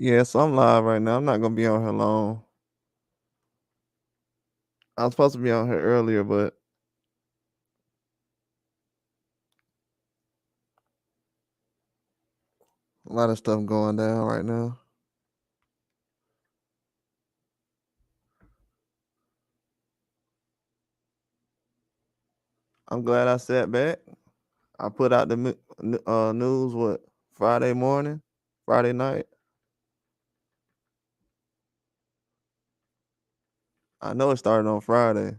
Yeah, so I'm live right now. I'm not gonna be on here long. I was supposed to be on here earlier, but a lot of stuff going down right now. I'm glad I sat back. I put out the news Friday morning, Friday night. I know it started on Friday.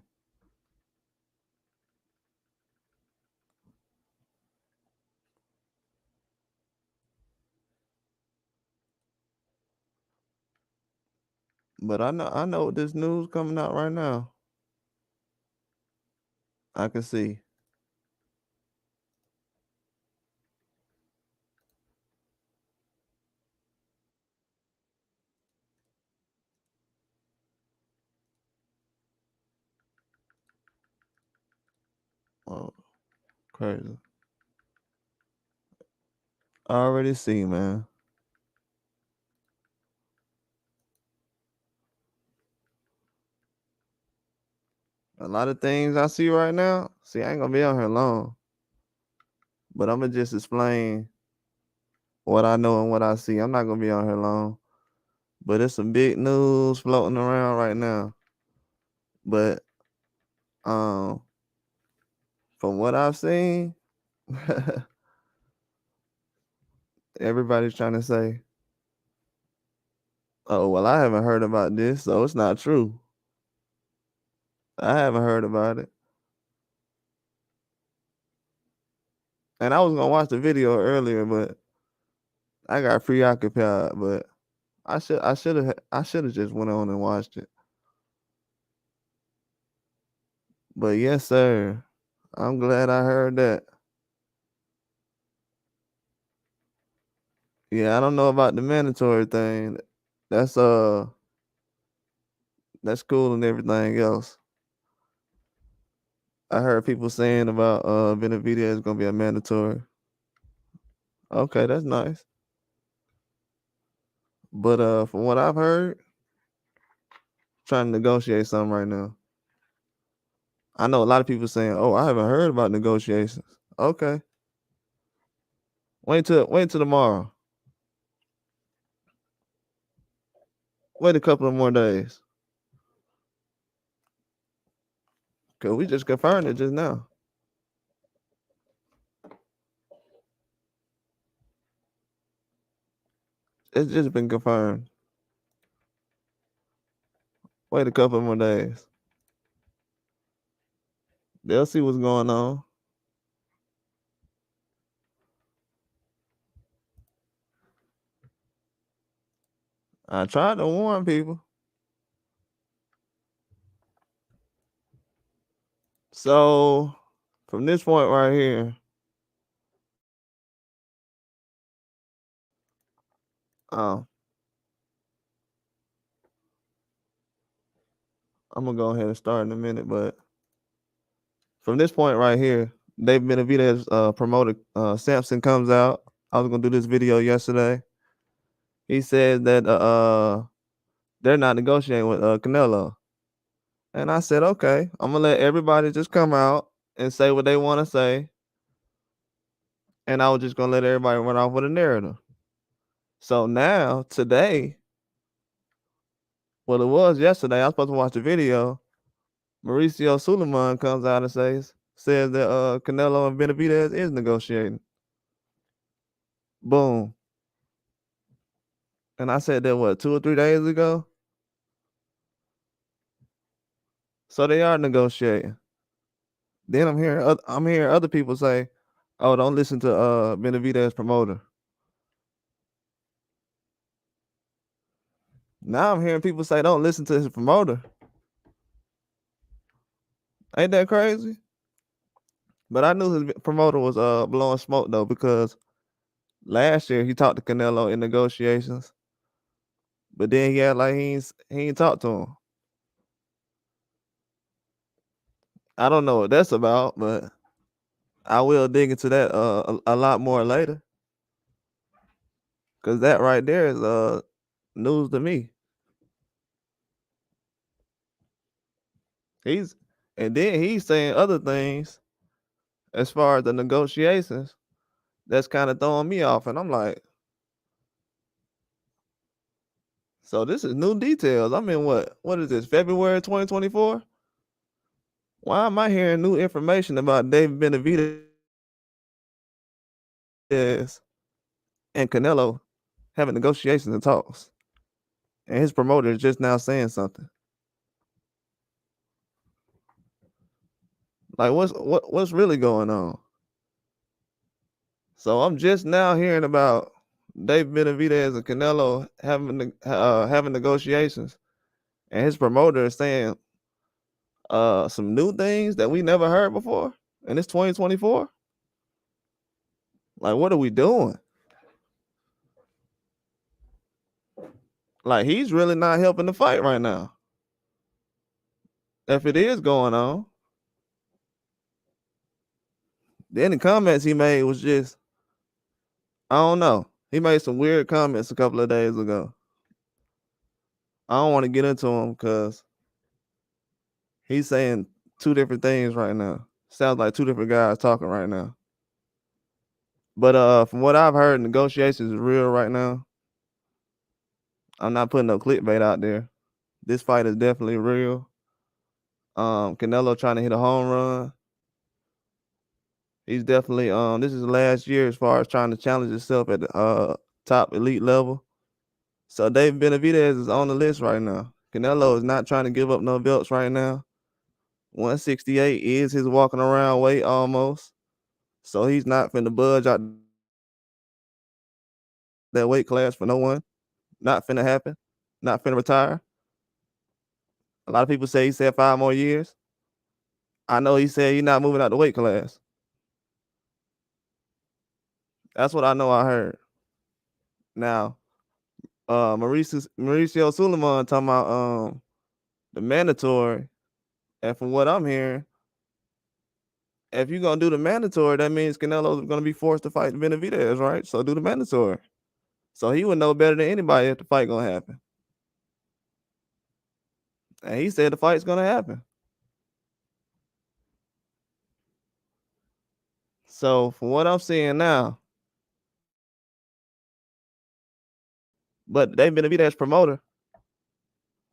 But I know this news coming out right now. I can see. Oh, crazy. I already see, man. A lot of things I see right now. See, I ain't gonna be on here long. But I'm gonna just explain what I know and what I see. I'm not gonna be on here long. But it's some big news floating around right now. But um, from what I've seen, everybody's trying to say, "Oh, well, I haven't heard about this, so it's not true." I haven't heard about it, and I was gonna watch the video earlier, but I got preoccupied. But I should have just went on and watched it. But yes, sir. I'm glad I heard that. Yeah, I don't know about the mandatory thing. That's that's cool and everything else. I heard people saying about Benavidez is gonna be a mandatory. Okay, that's nice. But from what I've heard, trying to negotiate something right now. I know a lot of people saying, "Oh, I haven't heard about negotiations." Okay, wait till tomorrow. Wait a couple of more days, cause we just confirmed it just now. It's just been confirmed. Wait a couple more days. They'll see what's going on. I tried to warn people. So from this point right here, um, I'm gonna go ahead and start in a minute, but from this point right here, Dave Benavidez promoter Sampson comes out. I was gonna do this video yesterday. He said that they're not negotiating with Canelo, and I said, okay, I'm gonna let everybody just come out and say what they want to say, and I was just gonna let everybody run off with a narrative. So now today, well, it was yesterday. I was supposed to watch the video. Mauricio Sulaiman comes out and says that Canelo and Benavidez is negotiating. Boom. And I said that what 2 or 3 days ago. So they are negotiating. Then I'm hearing other people say, "Oh, don't listen to Benavidez promoter." Now I'm hearing people say, "Don't listen to his promoter." Ain't that crazy? But I knew his promoter was blowing smoke though, because last year he talked to Canelo in negotiations, but then he had like he ain't talked to him. I don't know what that's about, but I will dig into that a lot more later. Cause that right there is news to me. And then he's saying other things as far as the negotiations that's kind of throwing me off, and I'm like, so this is new details. I'm in what is this, February 2024? Why am I hearing new information about David Benavidez and Canelo having negotiations and talks, and his promoter is just now saying something? Like, what's really going on? So I'm just now hearing about David Benavidez and Canelo having negotiations, and his promoter is saying some new things that we never heard before, and it's 2024. Like, what are we doing? Like, he's really not helping the fight right now, if it is going on. Then the comments he made was just, I don't know. He made some weird comments a couple of days ago. I don't want to get into them because he's saying two different things right now. Sounds like two different guys talking right now. But from what I've heard, negotiations is real right now. I'm not putting no clickbait out there. This fight is definitely real. Canelo trying to hit a home run. He's definitely this is last year as far as trying to challenge himself at the top elite level. So David Benavidez is on the list right now. Canelo is not trying to give up no belts right now. 168 is his walking around weight almost. So he's not finna budge out that weight class for no one. Not finna happen. Not finna retire. A lot of people say he said 5 more years. I know he said he's not moving out the weight class. That's what I know I heard. Now, Mauricio Sulaiman talking about the mandatory, and from what I'm hearing, if you're gonna do the mandatory, that means Canelo's gonna be forced to fight Benavidez, right? So do the mandatory. So he would know better than anybody if the fight gonna happen. And he said the fight's gonna happen. So from what I'm seeing now, but they've been Benavidez promoter.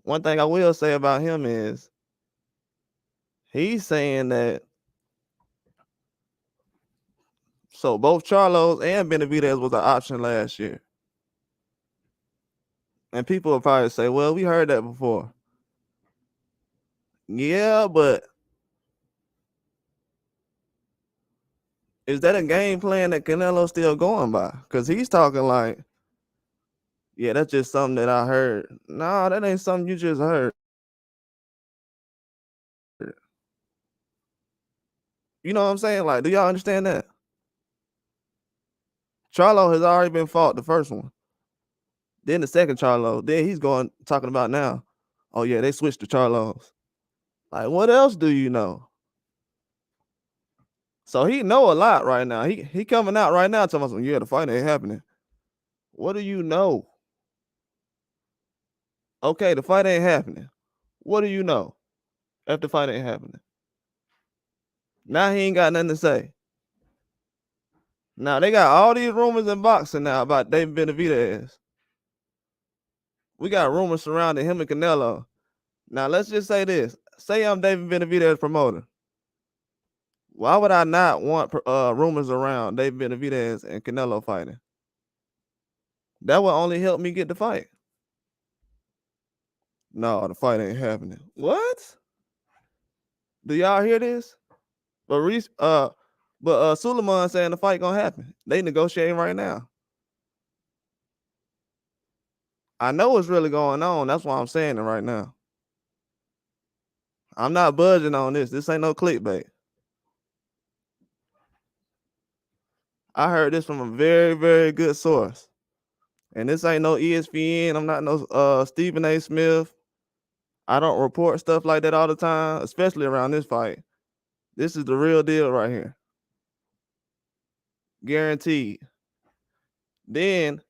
One thing I will say about him is he's saying that so both Charlos and Benavidez was an option last year. And people will probably say, well, we heard that before. Yeah, but is that a game plan that Canelo's still going by? Because he's talking like, yeah, that's just something that I heard. No, that ain't something you just heard. You know what I'm saying? Like, do y'all understand that? Charlo has already been fought the first one. Then the second Charlo. Then he's talking about now. Oh yeah, they switched to Charlos. Like, what else do you know? So he know a lot right now. He coming out right now talking about, yeah, the fight ain't happening. What do you know? Okay, the fight ain't happening. What do you know if the fight ain't happening? Now he ain't got nothing to say. Now they got all these rumors in boxing now about David Benavidez. We got rumors surrounding him and Canelo. Now let's just say this. Say I'm David Benavidez promoter. Why would I not want rumors around David Benavidez and Canelo fighting? That would only help me get the fight. No, the fight ain't happening. What? Do y'all hear this? But Sulaiman saying the fight gonna happen. They negotiating right now. I know what's really going on. That's why I'm saying it right now. I'm not budging on this. This ain't no clickbait. I heard this from a very, very good source. And this ain't no ESPN. I'm not no Stephen A. Smith. I don't report stuff like that all the time, especially around this fight. This is the real deal right here. Guaranteed. Then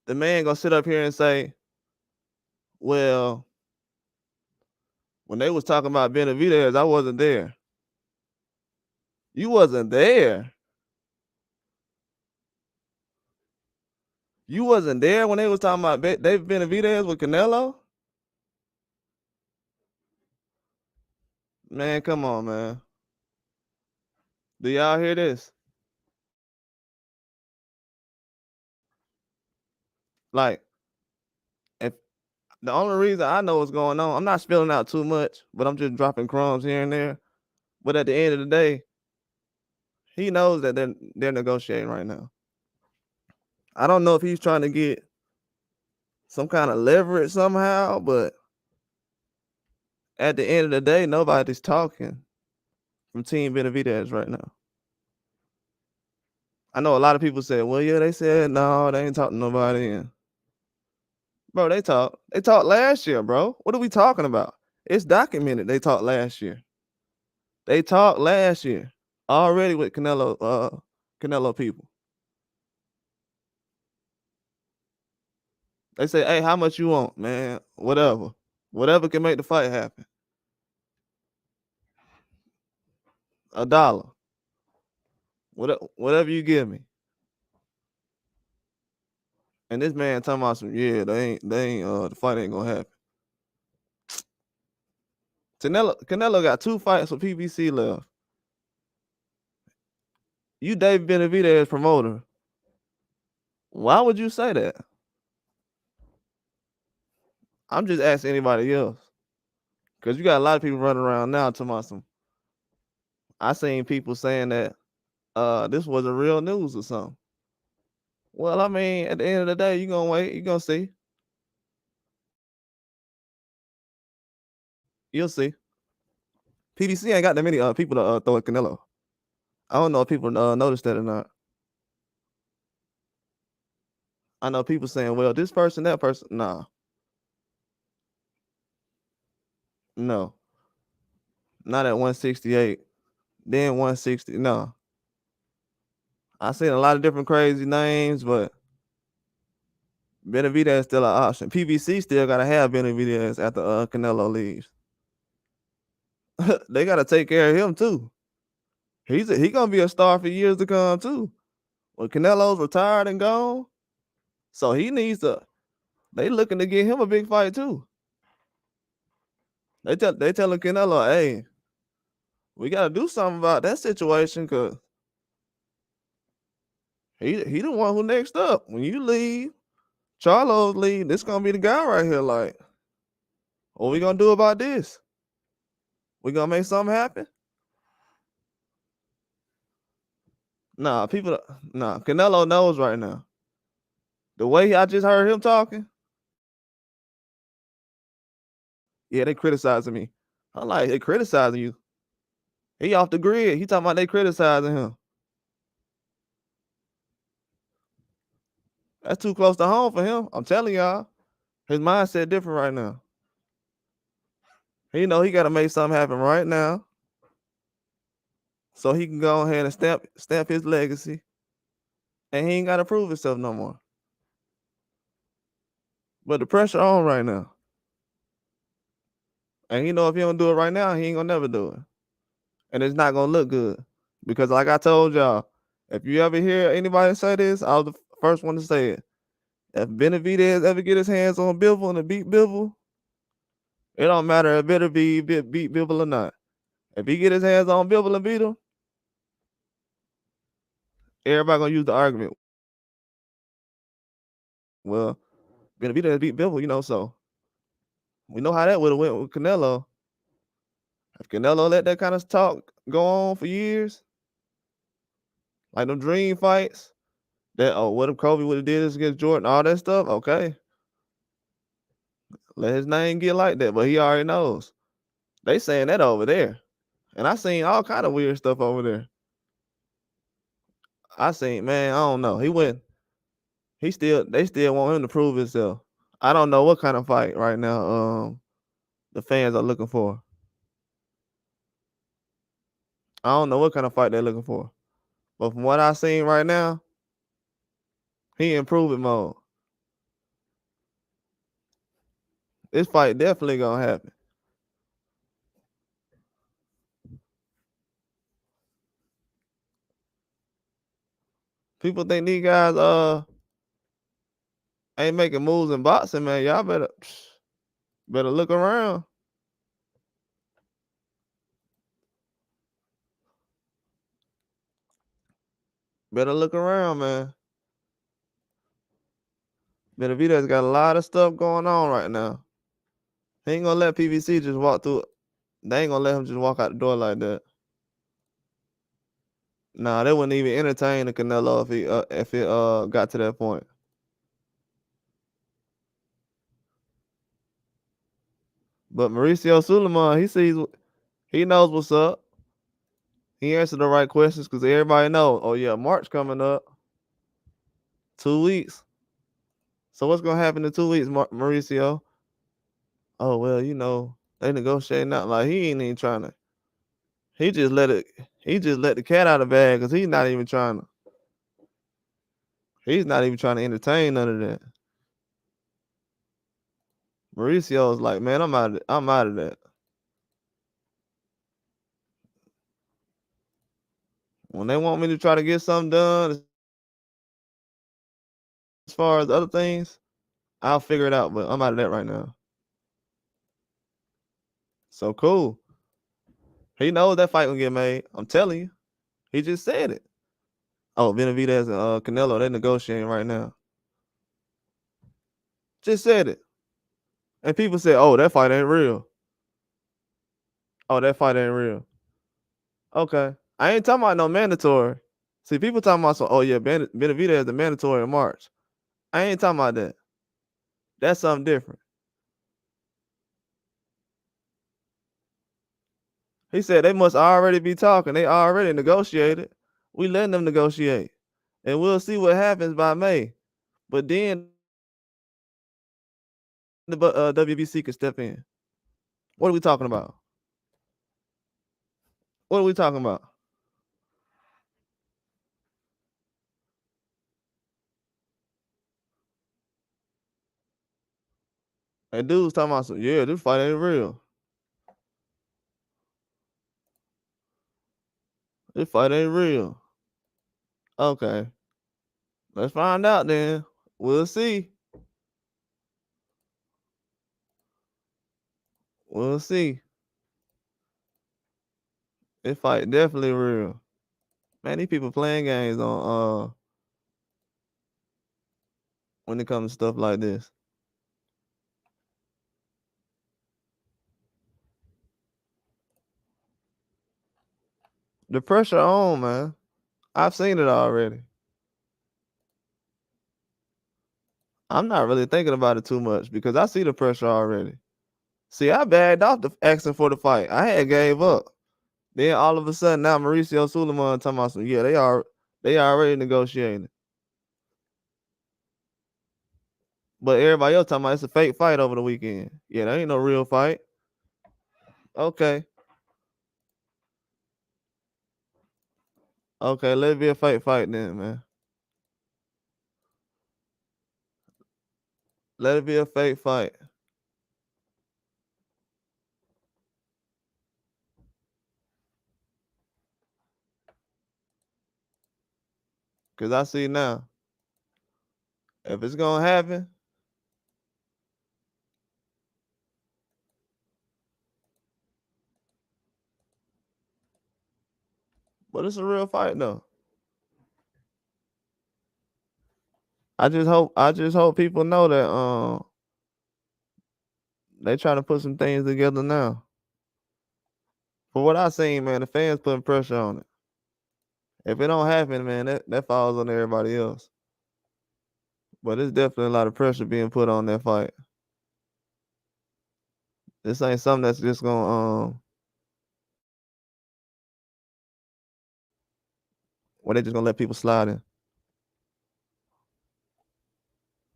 the man gonna sit up here and say, well, when they was talking about Benavidez, I wasn't there. You wasn't there. You wasn't there when they was talking about Dave Benavidez with Canelo? Man, come on, man. Do y'all hear this? Like, if the only reason I know what's going on, I'm not spilling out too much, but I'm just dropping crumbs here and there. But at the end of the day, he knows that they're negotiating right now. I don't know if he's trying to get some kind of leverage somehow, but at the end of the day, nobody's talking from Team Benavidez right now. I know a lot of people said, well, yeah, they said no, they ain't talking to nobody. And bro, they talked last year, bro. What are we talking about? It's documented they talked last year. They talked last year already with Canelo people. They say, hey, how much you want, man? Whatever. Whatever can make the fight happen. $1. Whatever you give me. And this man talking about some, yeah, the fight ain't gonna happen. Canelo got 2 fights with PBC left. You Dave Benavidez promoter. Why would you say that? I'm just asking anybody else. Because you got a lot of people running around now talking about some. I seen people saying that this wasn't real news or something. Well, I mean, at the end of the day, you're gonna wait, you're gonna see. You'll see. PBC ain't got that many people to throw at Canelo. I don't know if people noticed that or not. I know people saying, well, this person, that person. Nah. No. Not at 168. Then 160. No. I seen a lot of different crazy names, but Benavidez is still an option. PBC still gotta have Benavidez after Canelo leaves. They gotta take care of him too. He gonna be a star for years to come too. When Canelo's retired and gone, so he needs to. They looking to get him a big fight too. They telling Canelo, hey, we gotta do something about that situation because he the one who next up. When you leave, Charlo's leave, this gonna be the guy right here. Like, what we gonna do about this? We gonna make something happen? Nah, Canelo knows right now. The way I just heard him talking, yeah, they criticizing me. I'm like, they criticizing you. He off the grid. He talking about they criticizing him. That's too close to home for him. I'm telling y'all. His mindset different right now. He know he gotta make something happen right now. So he can go ahead and stamp his legacy. And he ain't gotta prove himself no more. But the pressure on right now. And he know if he don't do it right now, he ain't gonna never do it. And it's not gonna look good. Because like I told y'all, if you ever hear anybody say this, I was the first one to say it. If Benavidez ever get his hands on Bivol and beat Bivol, it don't matter if it beat Bivol or not. If he get his hands on Bivol and beat him, everybody gonna use the argument. Well, Benavidez beat Bivol, so we know how that would have went with Canelo. If Canelo let that kind of talk go on for years, like them dream fights, that what if Kobe would have did this against Jordan, all that stuff, okay. Let his name get like that, but he already knows. They saying that over there. And I seen all kind of weird stuff over there. I seen, man, I don't know. They still want him to prove himself. I don't know what kind of fight right now the fans are looking for. I don't know what kind of fight they're looking for. But from what I seen right now, he in improvement mode. This fight definitely gonna happen. People think these guys ain't making moves in boxing, man. Y'all better look around. Better look around, man. Benavidez got a lot of stuff going on right now. He ain't gonna let PVC just walk through. They ain't gonna let him just walk out the door like that. Nah, they wouldn't even entertain the Canelo if it got to that point. But Mauricio Sulaiman, he knows what's up. He answered the right questions because everybody know. Oh yeah, March coming up. 2 weeks. So what's gonna happen in 2 weeks, Mauricio? Oh well, they negotiating out. Like he ain't even trying to. He just let the cat out of the bag because he's not even trying to. He's not even trying to entertain none of that. Mauricio's like, man, I'm out of that. When they want me to try to get something done as far as other things, I'll figure it out. But I'm out of that right now. So cool. He knows that fight gonna get made. I'm telling you. He just said it. Oh, Benavidez and Canelo, they're negotiating right now. Just said it. And people say, oh, that fight ain't real. Oh, that fight ain't real. Okay. I ain't talking about no mandatory. See, people talking about, oh, yeah, Benavidez is the mandatory in March. I ain't talking about that. That's something different. He said they must already be talking. They already negotiated. We letting them negotiate. And we'll see what happens by May. But then the WBC can step in. What are we talking about? What are we talking about? And dude's talking about some, yeah, this fight ain't real. This fight ain't real. Okay. Let's find out then. We'll see. We'll see. This fight definitely real. Man, these people playing games on when it comes to stuff like this. The pressure on, man. I've seen it already. I'm not really thinking about it too much because I see the pressure already. See, I bagged off the asking for the fight. I had gave up. Then all of a sudden now Mauricio Sulaiman talking about some, yeah, they already negotiating. But everybody else talking about it's a fake fight over the weekend. Yeah, that ain't no real fight. Okay. Okay, let it be a fake fight then, man. Let it be a fake fight. Cause I see now. If it's gonna happen, but it's a real fight though. I just hope people know that they trying to put some things together now. For what I seen, man, the fans putting pressure on it. If it don't happen, man, that falls on everybody else. But there's definitely a lot of pressure being put on that fight. This ain't something that's just gonna where they just gonna let people slide in.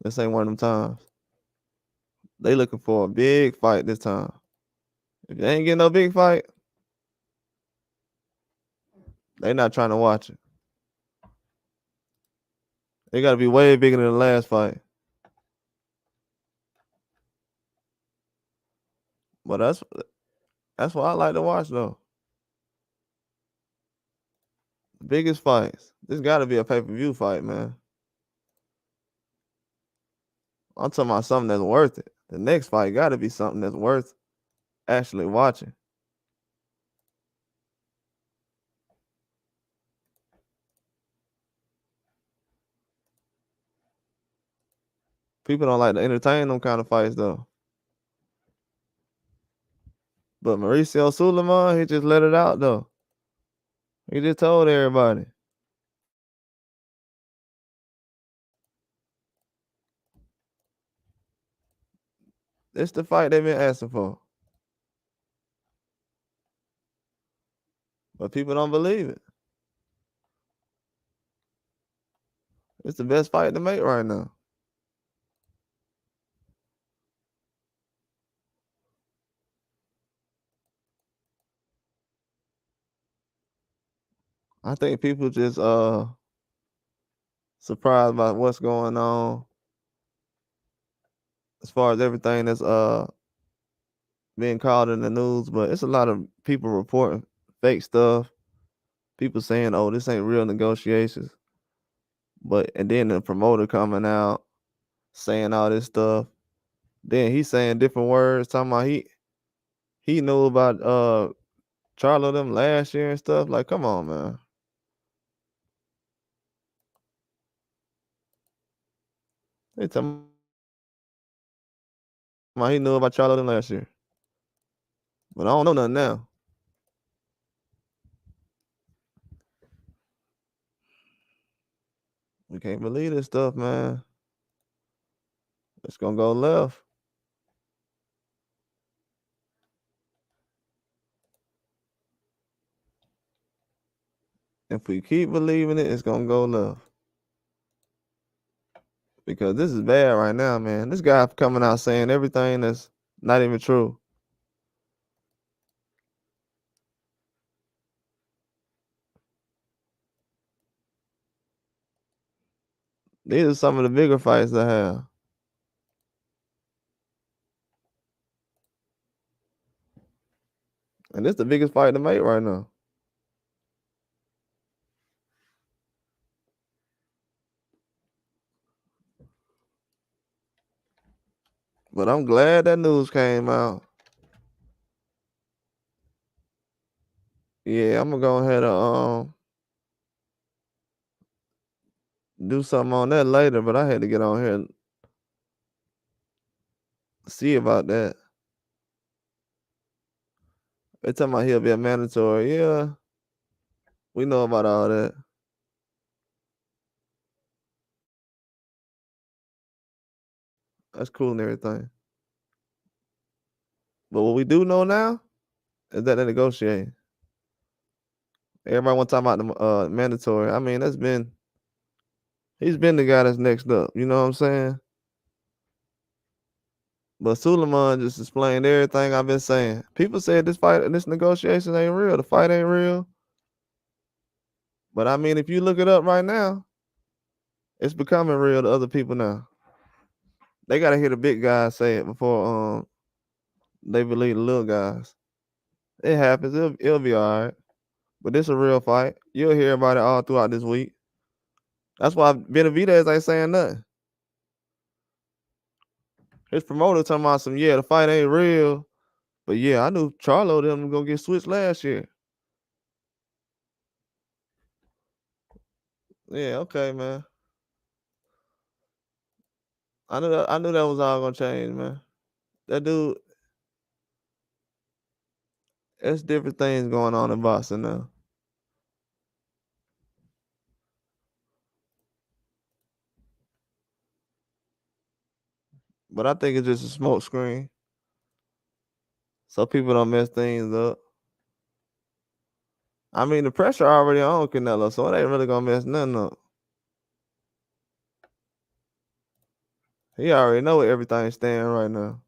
This ain't one of them times. They looking for a big fight this time. If they ain't getting no big fight, they not trying to watch it. They gotta be way bigger than the last fight. But that's what I like to watch though. Biggest fights. This got to be a pay-per-view fight, man. I'm talking about something that's worth it. The next fight got to be something that's worth actually watching. People don't like to entertain them kind of fights though. But Mauricio Sulaiman, he just let it out though. He just told everybody. It's the fight they've been asking for. But people don't believe it. It's the best fight to make right now. I think people just surprised by what's going on as far as everything that's being called in the news, but it's a lot of people reporting fake stuff. People saying, "Oh, this ain't real negotiations," and then the promoter coming out saying all this stuff. Then he's saying different words, talking about he knew about Charlo them last year and stuff. Like, come on, man. They talking about he knew about Charlo them last year, but I don't know nothing now. We can't believe this stuff, man. It's gonna go left. If we keep believing it, it's gonna go left. Because this is bad right now, man. This guy coming out saying everything that's not even true. These are some of the bigger fights to have. And this the biggest fight to make right now. But I'm glad that news came out. Yeah, I'm gonna go ahead and do something on that later, but I had to get on here and see about that. They talking about he'll be a mandatory. Yeah, we know about all that. That's cool and everything. But what we do know now is that they're negotiating. Everybody want to talk about the mandatory. I mean, he's been the guy that's next up. You know what I'm saying? But Sulaiman just explained everything I've been saying. People said this negotiation ain't real. The fight ain't real. But I mean, if you look it up right now, it's becoming real to other people now. They gotta hear the big guys say it before they believe the little guys. It happens. It'll be all right. But this a real fight. You'll hear about it all throughout this week. That's why Benavidez ain't saying nothing. His promoter talking about the fight ain't real. But yeah, I knew Charlo them gonna get switched last year. Yeah, okay, man. I knew that was all gonna change, man. That dude, there's different things going on in boxing now. But I think it's just a smoke screen. So people don't mess things up. I mean, the pressure already on Canelo, so it ain't really gonna mess nothing up. He already know where everything's standing right now.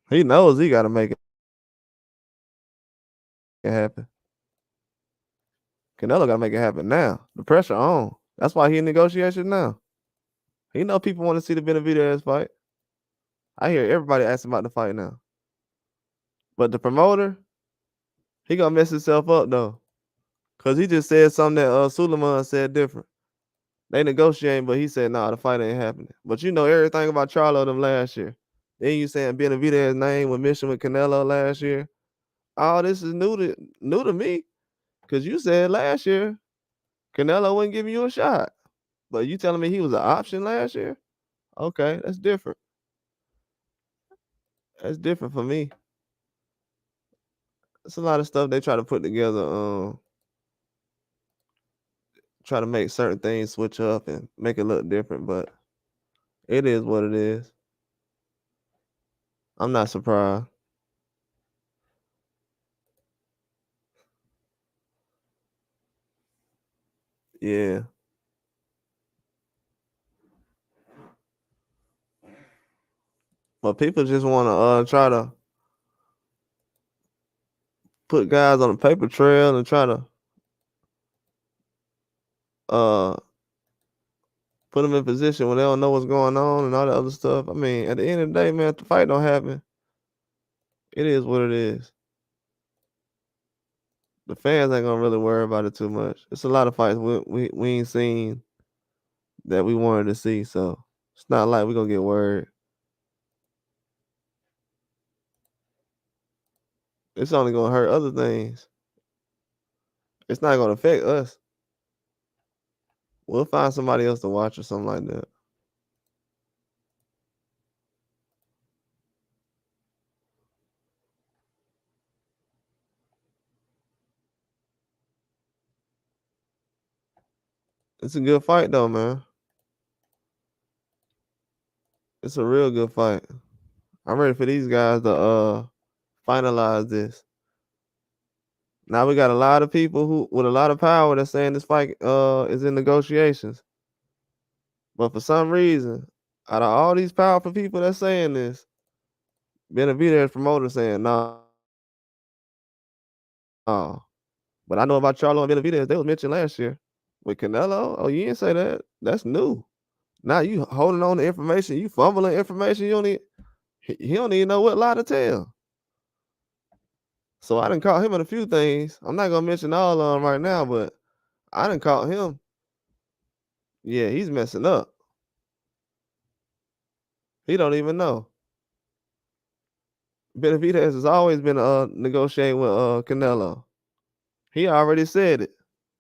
He knows he gotta make it happen. Canelo gotta make it happen now. The pressure on. That's why he in negotiation now. He know people want to see the Benavidez fight. I hear everybody asking about the fight now. But the promoter, he gonna mess himself up though. Cause he just said something that Sulaiman said different. They negotiating, but he said, nah, the fight ain't happening. But you know everything about Charlo them last year. Then you saying Benavidez's name was mentioned with Canelo last year. All this is new to me. Cause you said last year Canelo wasn't giving you a shot. But you telling me he was an option last year? Okay, that's different. That's different for me. It's a lot of stuff they try to put together, try to make certain things switch up and make it look different, but it is what it is. I'm not surprised. Yeah. But people just wanna try to put guys on a paper trail and try to uh put them in position when they don't know what's going on and all that other stuff. I mean, at the end of the day, man, if the fight don't happen, it is what it is. The fans ain't gonna really worry about it too much. It's a lot of fights we ain't seen that we wanted to see, so it's not like we're gonna get worried. It's only gonna hurt other things. It's not gonna affect us. We'll find somebody else to watch or something like that. It's a good fight though, man. It's a real good fight. I'm ready for these guys to finalize this. Now we got a lot of people who with a lot of power that's saying this fight is in negotiations. But for some reason, out of all these powerful people that's saying this, Benavidez promoter saying nah. But I know about Charlo and Benavidez, they was mentioned last year. With Canelo, oh, you didn't say that. That's new. Now you holding on to information, you fumbling information, you don't even he don't even know what lie to tell. So I done caught him in a few things. I'm not gonna mention all of them right now, but I done caught him. Yeah, he's messing up. He don't even know. Benavidez has always been negotiating with Canelo. He already said it,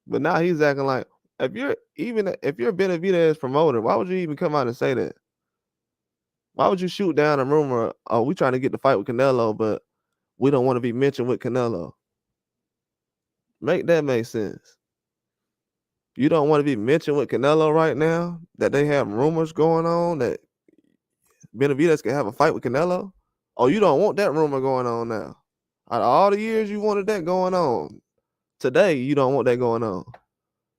but now he's acting like if you're Benavidez promoter, why would you even come out and say that? Why would you shoot down a rumor? Oh, we trying to get the fight with Canelo, but we don't want to be mentioned with Canelo. Make that make sense. You don't want to be mentioned with Canelo right now, that they have rumors going on that Benavidez can have a fight with Canelo? Oh, you don't want that rumor going on now. Out of all the years you wanted that going on, today you don't want that going on.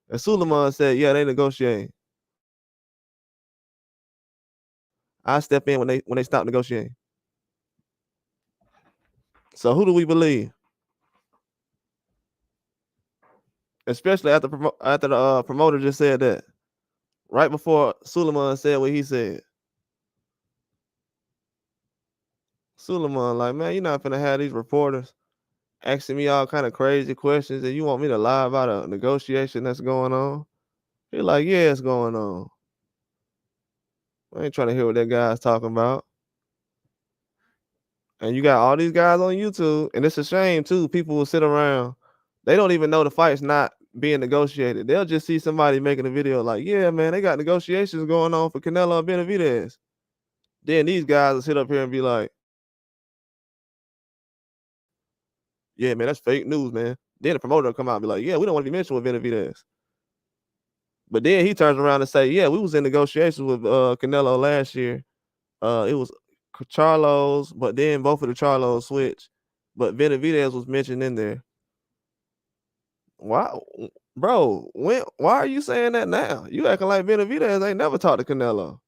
And Sulaiman said, yeah, they negotiating. I step in when they stop negotiating. So who do we believe? Especially after the promoter just said that. Right before Sulaiman said what he said. Sulaiman, like, man, you're not finna have these reporters asking me all kind of crazy questions and you want me to lie about a negotiation that's going on? He like, yeah, it's going on. I ain't trying to hear what that guy's talking about. And you got all these guys on YouTube, and it's a shame too. People will sit around, they don't even know the fight's not being negotiated. They'll just see somebody making a video like, yeah, man, they got negotiations going on for Canelo and Benavidez. Then these guys will sit up here and be like, yeah, man, that's fake news, man. Then the promoter will come out and be like, yeah, we don't want to be mentioned with Benavidez. But then he turns around and say, yeah, we was in negotiations with Canelo last year. It was Charlo's, but then both of the Charlos switched. But Benavidez was mentioned in there. Why, bro? Why are you saying that now? You acting like Benavidez ain't never talked to Canelo.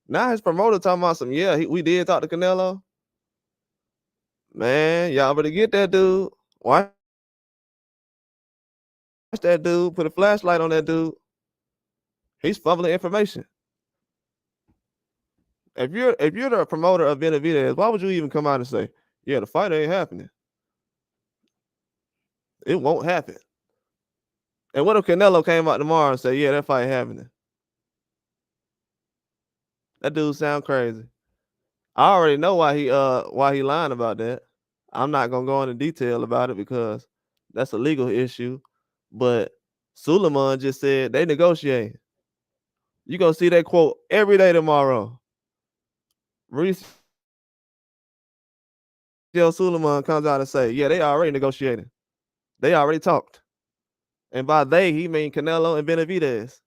Now his promoter talking about some. Yeah, we did talk to Canelo. Man, y'all better get that dude. Watch that dude. Put a flashlight on that dude. He's fumbling information. If you're the promoter of Benavidez, why would you even come out and say, yeah, the fight ain't happening? It won't happen. And what if Canelo came out tomorrow and said, yeah, that fight happening? That dude sound crazy. I already know why he lying about that. I'm not gonna go into detail about it because that's a legal issue. But Sulaiman just said they negotiate. You gonna see that quote every day tomorrow. Mauricio Sulaiman comes out and say, yeah, they already negotiating. They already talked. And by they, he mean Canelo and Benavidez.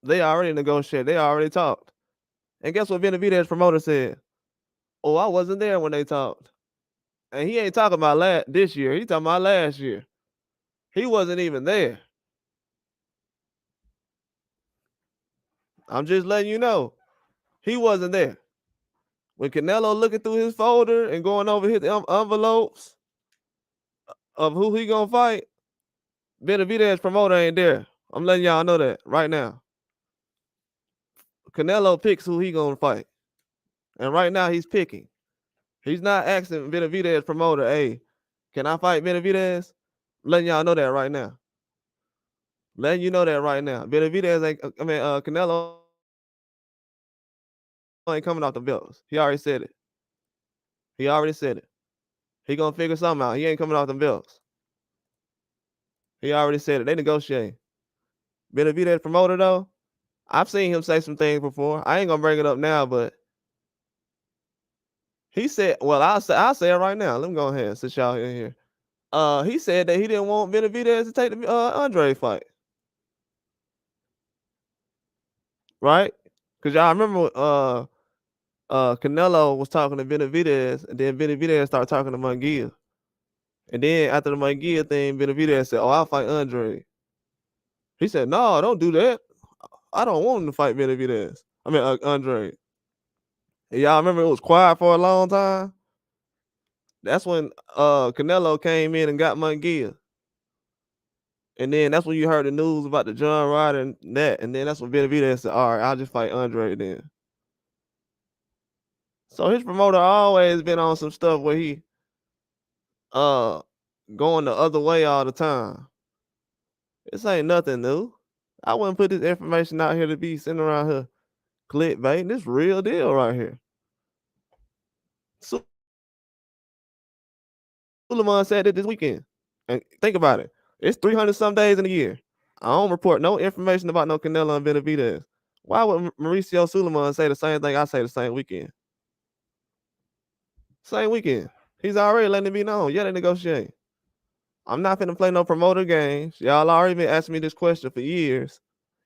They already negotiated. They already talked. And guess what Benavidez promoter said? Oh, I wasn't there when they talked. And he ain't talking about this year. He talking about last year. He wasn't even there. I'm just letting you know. He wasn't there. When Canelo looking through his folder and going over his envelopes of who he gonna fight, Benavidez promoter ain't there. I'm letting y'all know that right now. Canelo picks who he gonna fight. And right now he's picking. He's not asking Benavidez promoter, hey, can I fight Benavidez? I'm letting y'all know that right now. Letting you know that right now. Benavidez Canelo ain't coming off the belts. He already said it. He already said it. He gonna figure something out. He ain't coming off the belts. He already said it. They negotiate. Benavidez promoter though, I've seen him say some things before. I ain't gonna bring it up now, but he said, well, I'll say it right now. Let me go ahead since y'all in here. He said that he didn't want Benavidez to take the Andre fight. Right? Because y'all remember Canelo was talking to Benavidez, and then Benavidez started talking to Munguia. And then after the Munguia thing, Benavidez said, oh, I'll fight Andre. He said, no, don't do that. I don't want him to fight Benavidez. Andre. And y'all remember it was quiet for a long time? That's when Canelo came in and got Munguia. And then that's when you heard the news about the John Ryder and that. And then that's when Benavidez said, all right, I'll just fight Andre then. So his promoter always been on some stuff where he going the other way all the time. This ain't nothing new. I wouldn't put this information out here to be sitting around here clickbait. This real deal right here. Sulaiman said it this weekend. And think about it. It's 300 some days in a year. I don't report no information about no Canelo and Benavidez. Why would Mauricio Sulaiman say the same thing I say the same weekend? Same weekend. He's already letting it be known. Yeah, they negotiate. I'm not finna play no promoter games. Y'all already been asking me this question for years.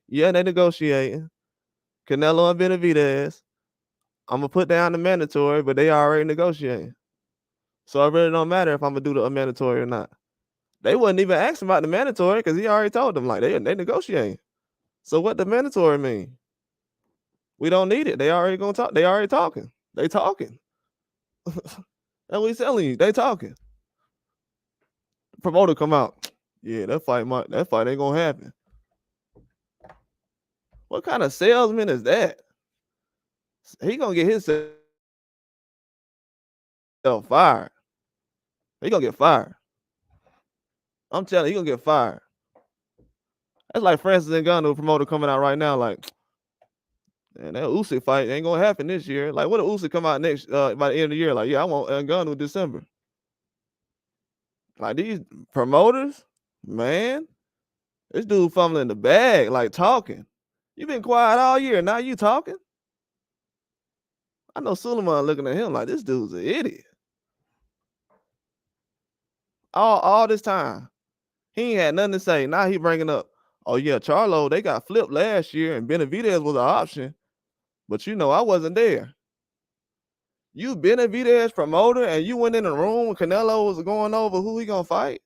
Yeah, they negotiating. Canelo and Benavidez. I'm gonna put down the mandatory, but they already negotiating. So it really don't matter if I'm gonna do the mandatory or not. They wasn't even asking about the mandatory because he already told them like they negotiating. So what the mandatory mean? We don't need it. They already gonna talk. They already talking. They talking. That's what he's telling you. They talking. The promoter come out. Yeah, that fight ain't gonna happen. What kind of salesman is that? He gonna get himself fired. He gonna get fired. I'm telling you, he gonna get fired. That's like Francis Ngannou promoter coming out right now, like, man, that Usyk fight ain't gonna happen this year. Like, what if Usyk come out next by the end of the year? Like, yeah, I want Ngannou December. Like these promoters, man, this dude fumbling the bag, like talking. You been quiet all year, now you talking? I know Sulaiman looking at him like this dude's an idiot. All this time, he ain't had nothing to say. Now he bringing up, oh yeah, Charlo, they got flipped last year, and Benavidez was an option, but you know I wasn't there. You Benavidez promoter, and you went in the room when Canelo was going over who he gonna fight.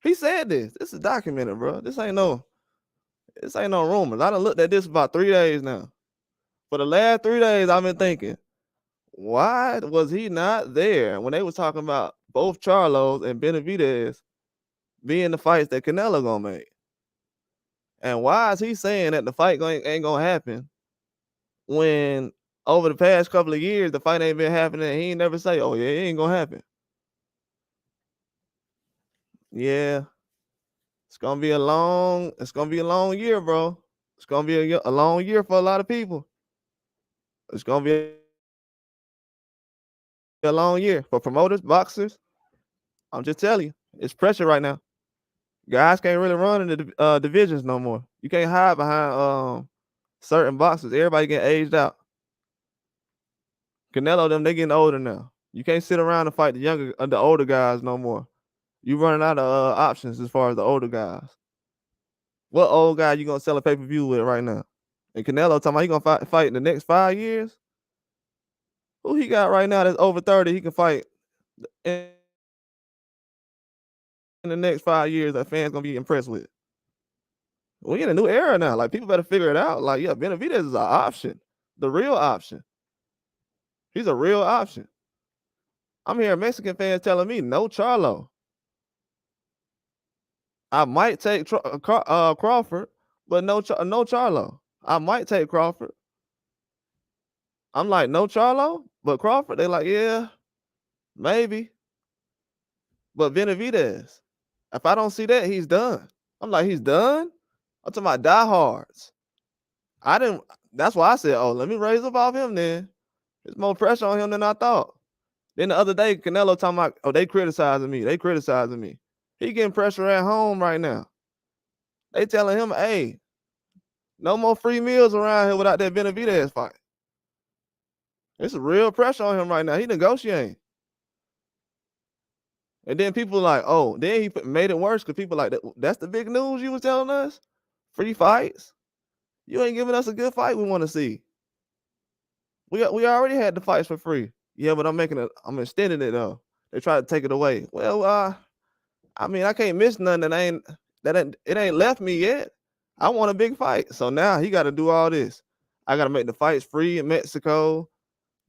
He said this. This is documented, bro. This ain't no rumors. I done looked at this about 3 days now. For the last 3 days, I've been thinking, why was he not there when they was talking about both Charlos and Benavidez being the fights that Canelo gonna make. And why is he saying that the fight ain't gonna happen when over the past couple of years the fight ain't been happening and he ain't never say, oh yeah, it ain't gonna happen. Yeah, it's gonna be a long year, bro. It's gonna be a long year for a lot of people. It's gonna be a long year for promoters, boxers. I'm just telling you, it's pressure right now. Guys can't really run in the divisions no more. You can't hide behind certain boxers. Everybody getting aged out. Canelo, them, they getting older now. You can't sit around and fight the older guys no more. You running out of options as far as the older guys. What old guy you gonna sell a pay-per-view with right now? And Canelo talking about he gonna fight in the next 5 years? Who he got right now that's over 30 he can fight in the next 5 years that fans gonna be impressed with? We in a new era now. Like, people better figure it out. Like, yeah, Benavidez is an option. The real option. He's a real option. I'm hearing Mexican fans telling me no Charlo. I might take Crawford, but no Charlo. I might take Crawford. I'm like, no Charlo, but Crawford. They like, yeah, maybe. But Benavidez, if I don't see that, he's done. I'm like, he's done? I'm talking about diehards. That's why I said, oh, let me raise up off him then. There's more pressure on him than I thought. Then the other day, Canelo talking about, oh, they criticizing me. He getting pressure at home right now. They telling him, hey, no more free meals around here without that Benavidez fight. It's real pressure on him right now. He negotiating. And then people like, oh, then he made it worse because people like, that's the big news you was telling us? Free fights? You ain't giving us a good fight we want to see. We already had the fights for free. Yeah, but I'm extending it though. They try to take it away. Well, I mean, I can't miss nothing it ain't left me yet. I want a big fight. So now he got to do all this. I got to make the fights free in Mexico.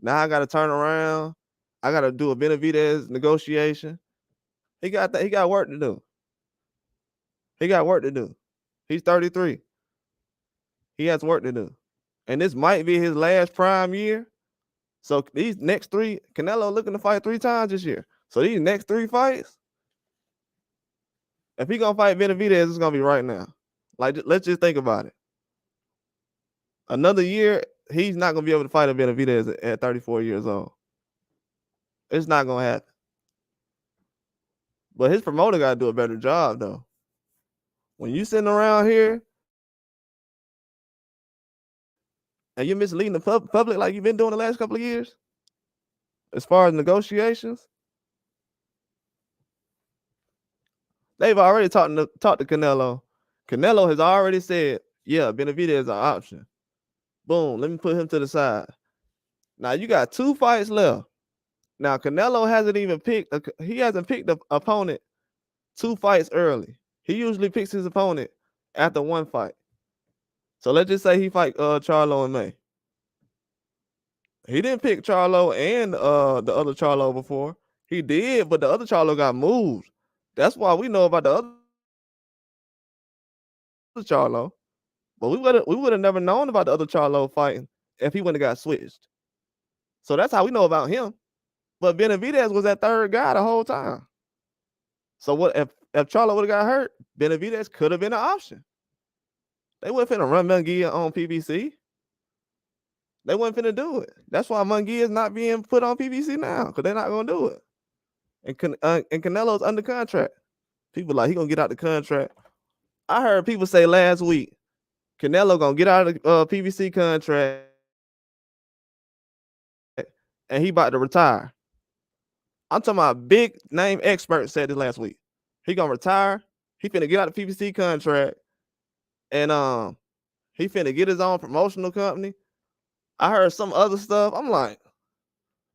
Now I got to turn around. I got to do a Benavidez negotiation. He got work to do. He's 33. He has work to do. And this might be his last prime year. So these next 3, Canelo looking to fight 3 times this year. So these next 3 fights, if he gonna fight Benavidez, it's gonna be right now. Like, let's just think about it. Another year, he's not gonna be able to fight a Benavidez at 34 years old. It's not gonna happen. But his promoter gotta do a better job though. When you sitting around here and you're misleading the public like you've been doing the last couple of years, as far as negotiations, they've already talked to Canelo. Canelo has already said, yeah, Benavidez is an option. Boom, let me put him to the side. Now you got 2 fights left. Now Canelo hasn't picked the opponent 2 fights early. He usually picks his opponent after 1 fight. So let's just say he fight Charlo in May. He didn't pick Charlo and the other Charlo before. He did, but the other Charlo got moved. That's why we know about the other Charlo. But we would have never known about the other Charlo fighting if he wouldn't have got switched. So that's how we know about him. But Benavidez was that 3rd guy the whole time. So what if Charlo would have got hurt? Benavidez could have been an option. They wasn't finna run Munguia on PBC. They wasn't finna do it. That's why Munguia is not being put on PBC now, because they're not gonna do it. And Canelo's under contract. People like, he gonna get out the contract. I heard people say last week, Canelo gonna get out of the PBC contract and he about to retire. I'm talking about big name experts said this last week. He gonna retire. He finna get out of the PBC contract, and he finna get his own promotional company. I heard some other stuff. I'm like,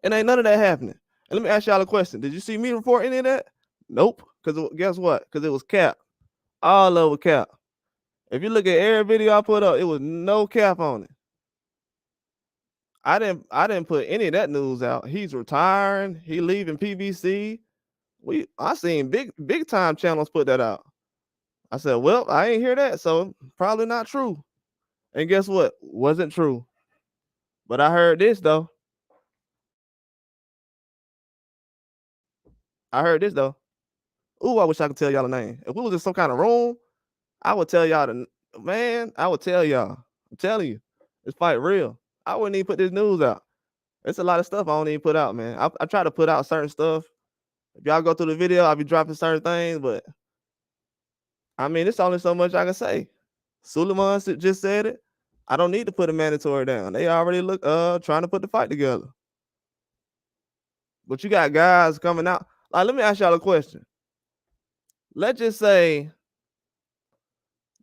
it ain't none of that happening. And let me ask y'all a question. Did you see me report any of that? Nope. Because guess what? Because it was cap. All over cap. If you look at every video I put up, it was no cap on it. I didn't put any of that news out. He's retiring. He leaving PBC. I seen big time channels put that out. I said, well, I ain't hear that, so probably not true. And guess what? Wasn't true. But I heard this though. Ooh, I wish I could tell y'all the name. If we was in some kind of room, I would tell y'all I would tell y'all. I'm telling you, this fight real. I wouldn't even put this news out. It's a lot of stuff I don't even put out, man. I try to put out certain stuff. If y'all go through the video, I'll be dropping certain things, but I mean, it's only so much I can say. Sulaiman just said it. I don't need to put a mandatory down. They already trying to put the fight together. But you got guys coming out. Like, let me ask y'all a question. Let's just say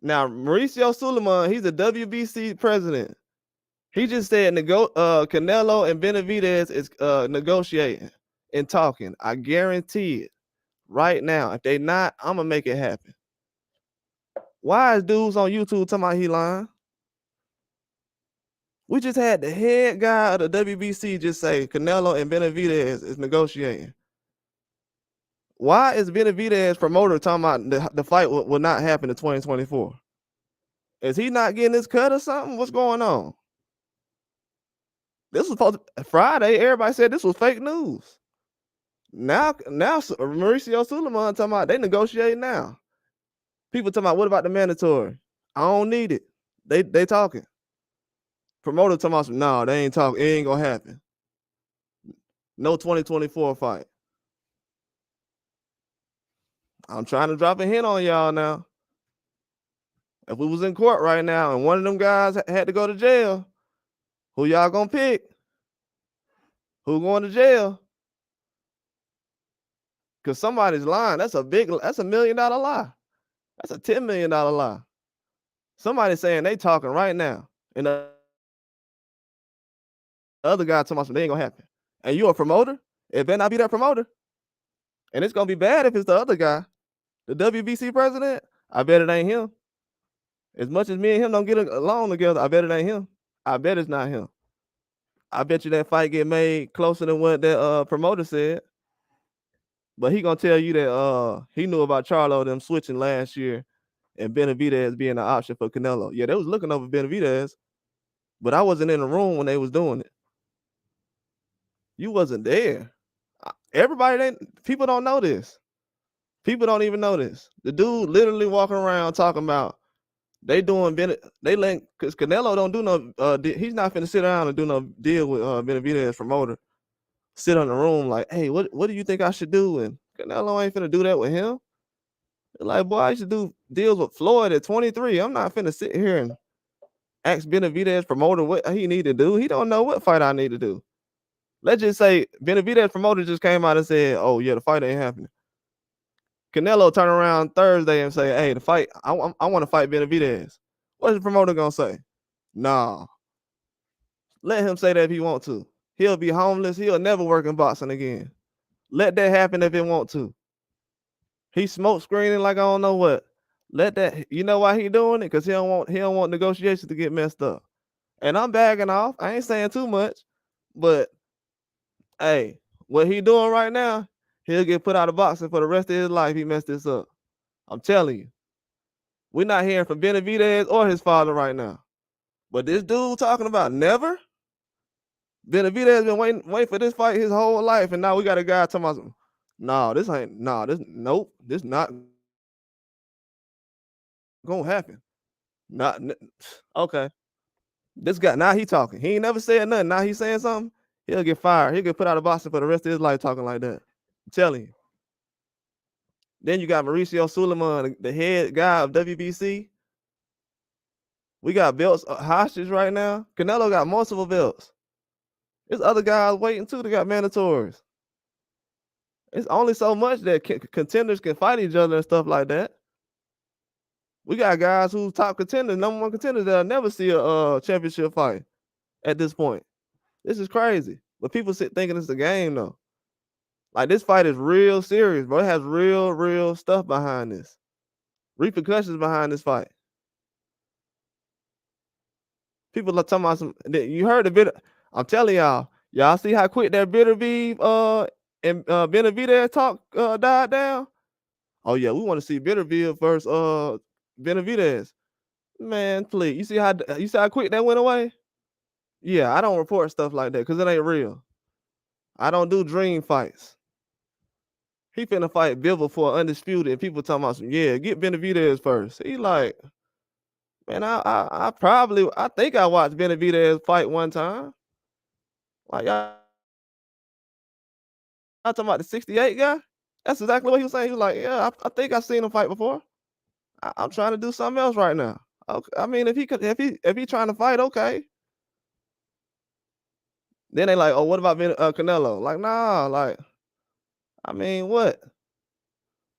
now Mauricio Sulaiman, he's a WBC president. He just said Canelo and Benavidez is negotiating and talking. I guarantee it. Right now, if they not, I'm gonna make it happen. Why is dudes on YouTube talking about he lying? We just had the head guy of the WBC just say Canelo and Benavidez is negotiating. Why is Benavidez promoter talking about the fight will not happen in 2024? Is he not getting his cut or something? What's going on? This was supposed to, Friday. Everybody said this was fake news. Now Mauricio Sulaiman talking about they negotiate now. People talking about what about the mandatory? I don't need it. They talking. Promoter talking about no, they ain't talking. It ain't gonna happen. No 2024 fight. I'm trying to drop a hint on y'all now. If we was in court right now and one of them guys had to go to jail, who y'all gonna pick? Who going to jail? Because somebody's lying. That's a $1 million lie. That's a $10 million lie. Somebody's saying they talking right now. And the other guy talking about they ain't gonna happen. And you a promoter? It better not be that promoter. And it's gonna be bad if it's the other guy. The WBC president, I bet it ain't him. As much as me and him don't get along together, I bet it ain't him. I bet it's not him. I bet you that fight get made closer than what that promoter said. But he gonna tell you that he knew about Charlo them switching last year and Benavidez being an option for Canelo. Yeah, they was looking over Benavidez, but I wasn't in the room when they was doing it. You wasn't there. People don't know this. People don't even know this. The dude literally walking around talking about because Canelo don't do no he's not finna sit down and do no deal with Benavidez promoter. Sit on the room like, hey, what do you think I should do? And Canelo ain't finna do that with him. Like, boy, I should do deals with Floyd at 23. I'm not finna sit here and ask Benavidez promoter what he need to do. He don't know what fight I need to do. Let's just say Benavidez promoter just came out and said, oh yeah, the fight ain't happening. Canelo turn around Thursday and say, hey, the fight, I want to fight Benavidez. What's the promoter gonna say? Nah. Let him say that if he want to. He'll be homeless. He'll never work in boxing again. Let that happen if he want to. He smoke screening like I don't know what. Let that. You know why he doing it? Because he don't want negotiations to get messed up. And I'm bagging off. I ain't saying too much, but hey, what he doing right now, he'll get put out of boxing for the rest of his life. He messed this up. I'm telling you. We're not hearing from Benavidez or his father right now. But this dude talking about never. Benavidez been waiting for this fight his whole life, and now we got a guy talking about, nope, this not gonna happen. Okay. This guy, now he talking. He ain't never said nothing. Now he's saying something. He'll get fired. He'll get put out of boxing for the rest of his life talking like that. I'm telling you. Then you got Mauricio Sulaiman, the head guy of WBC. We got belts hostage right now. Canelo got multiple belts. There's other guys waiting too. They got mandatories. It's only so much that contenders can fight each other and stuff like that. We got guys who's top contenders, number one contenders that'll never see a championship fight at this point. This is crazy. But people thinking it's a game though. Like, this fight is real serious, bro. It has real stuff behind this. Repercussions behind this fight. People are talking about you heard the bitter. I'm telling y'all see how quick that bitter beef and Benavidez talk died down. Oh yeah, we want to see Benavidez versus Benavidez. Man, please. You see how quick that went away? Yeah, I don't report stuff like that because it ain't real. I don't do dream fights. He finna fight Bivol for undisputed, and people talking about some, yeah, get Benavidez first. He like, man, I think I watched Benavidez fight one time. Like y'all talking about the 68 guy? That's exactly what he was saying. He was like, yeah, I think I've seen him fight before. I'm trying to do something else right now. Okay. I mean, if he trying to fight, okay. Then they like, oh, what about Canelo? Like, nah, like, I mean, what?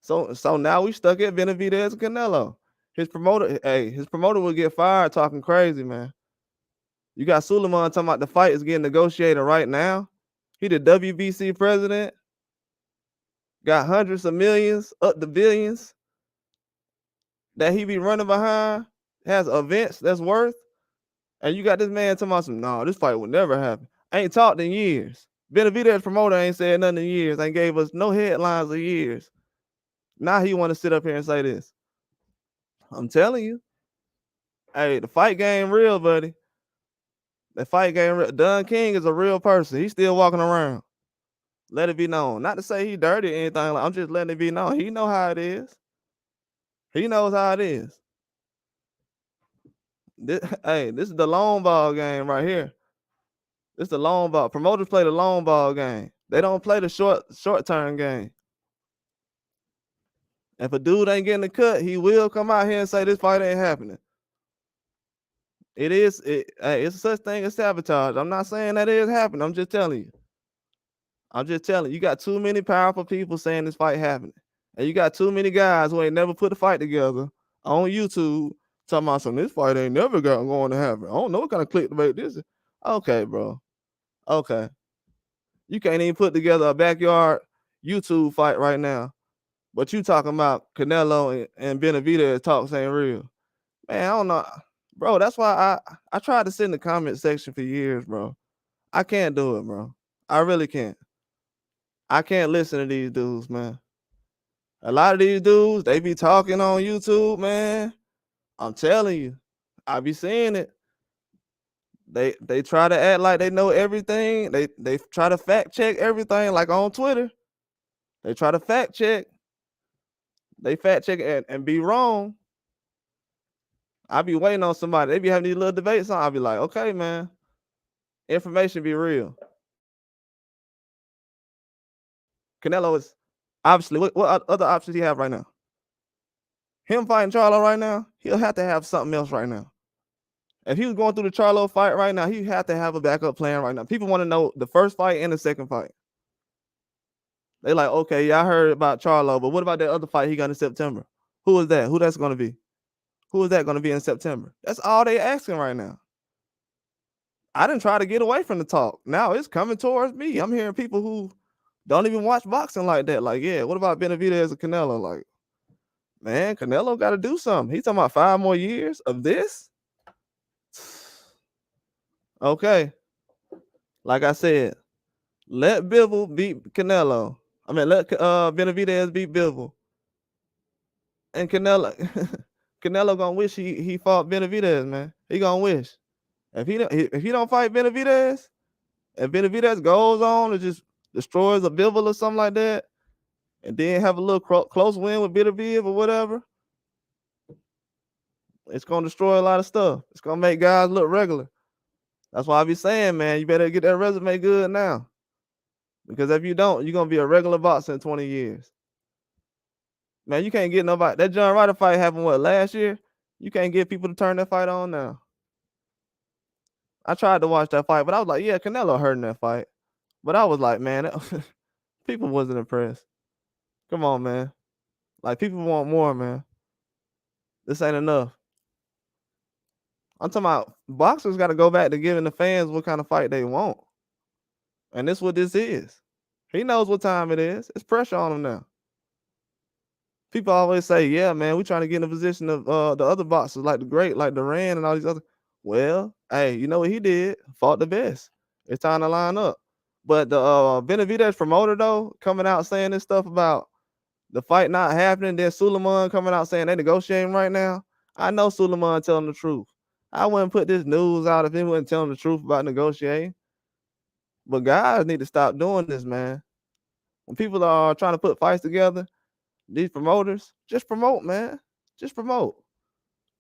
So now we stuck at Benavidez and Canelo. His promoter will get fired talking crazy, man. You got Sulaiman talking about the fight is getting negotiated right now. He the WBC president. Got hundreds of millions, up to billions that he be running behind. Has events that's worth. And you got this man talking about some, no, this fight would never happen. Ain't talked in years. Benavidez promoter ain't said nothing in years. Ain't gave us no headlines in years. Now he want to sit up here and say this. I'm telling you. Hey, the fight game real, buddy. The fight game real. Don King is a real person. He's still walking around. Let it be known. Not to say he dirty or anything. I'm just letting it be known. He know how it is. He knows how it is. This is the long ball game right here. This is the long ball. Promoters play the long ball game. They don't play the short term game. If a dude ain't getting the cut, he will come out here and say this fight ain't happening. It's such thing as sabotage. I'm not saying that it is happening. I'm just telling you. You got too many powerful people saying this fight happening. And you got too many guys who ain't never put a fight together on YouTube talking about some, this fight ain't never going to happen. I don't know what kind of clickbait this is. Okay, bro. Okay. You can't even put together a backyard YouTube fight right now. But you talking about Canelo and Benavidez talks ain't real. Man, I don't know. Bro, that's why I tried to sit in the comment section for years, bro. I can't do it, bro. I really can't. I can't listen to these dudes, man. A lot of these dudes, they be talking on YouTube, man. I'm telling you. I be seeing it. They try to act like they know everything. They try to fact check everything, like on Twitter. They try to fact check. They fact check and be wrong. I be waiting on somebody. They be having these little debates on. I be like, okay, man. Information be real. Canelo is obviously, what other options he have right now? Him fighting Charlo right now, he'll have to have something else right now. If he was going through the Charlo fight right now, he have to have a backup plan right now. People want to know the first fight and the second fight. They like, okay, yeah, I heard about Charlo, but what about that other fight he got in September? Who is that? Who that's going to be? Who is that going to be in September? That's all they asking right now. I didn't try to get away from the talk. Now it's coming towards me. I'm hearing people who don't even watch boxing like that. Like, yeah, what about Benavidez and Canelo? Like, man, Canelo got to do something. He's talking about 5 more years of this. Okay. Like I said, let Bivol beat Canelo. I mean, let Benavidez beat Bivol. And Canelo gonna wish he fought Benavidez, man. He gonna wish. If he don't fight Benavidez, if Benavidez goes on and just destroys a Bivol or something like that, and then have a little close win with Benavidez or whatever, it's gonna destroy a lot of stuff. It's gonna make guys look regular. That's why I be saying, man, you better get that resume good now. Because if you don't, you're gonna be a regular boxer in 20 years. Man, you can't get nobody. That John Ryder fight happened last year? You can't get people to turn that fight on now. I tried to watch that fight, but I was like, yeah, Canelo hurt in that fight. But I was like, man, people wasn't impressed. Come on, man. Like, people want more, man. This ain't enough. I'm talking about boxers got to go back to giving the fans what kind of fight they want. And this is what this is. He knows what time it is. It's pressure on him now. People always say, yeah, man, we trying to get in the position of the other boxers, like the great, like Duran and all these other. Well, hey, you know what he did? Fought the best. It's time to line up. But the Benavidez promoter though coming out saying this stuff about the fight not happening, then Sulaiman coming out saying they negotiating right now. I know Sulaiman telling the truth. I wouldn't put this news out if he wasn't telling the truth about negotiating. But guys need to stop doing this, man. When people are trying to put fights together, these promoters, just promote, man. Just promote.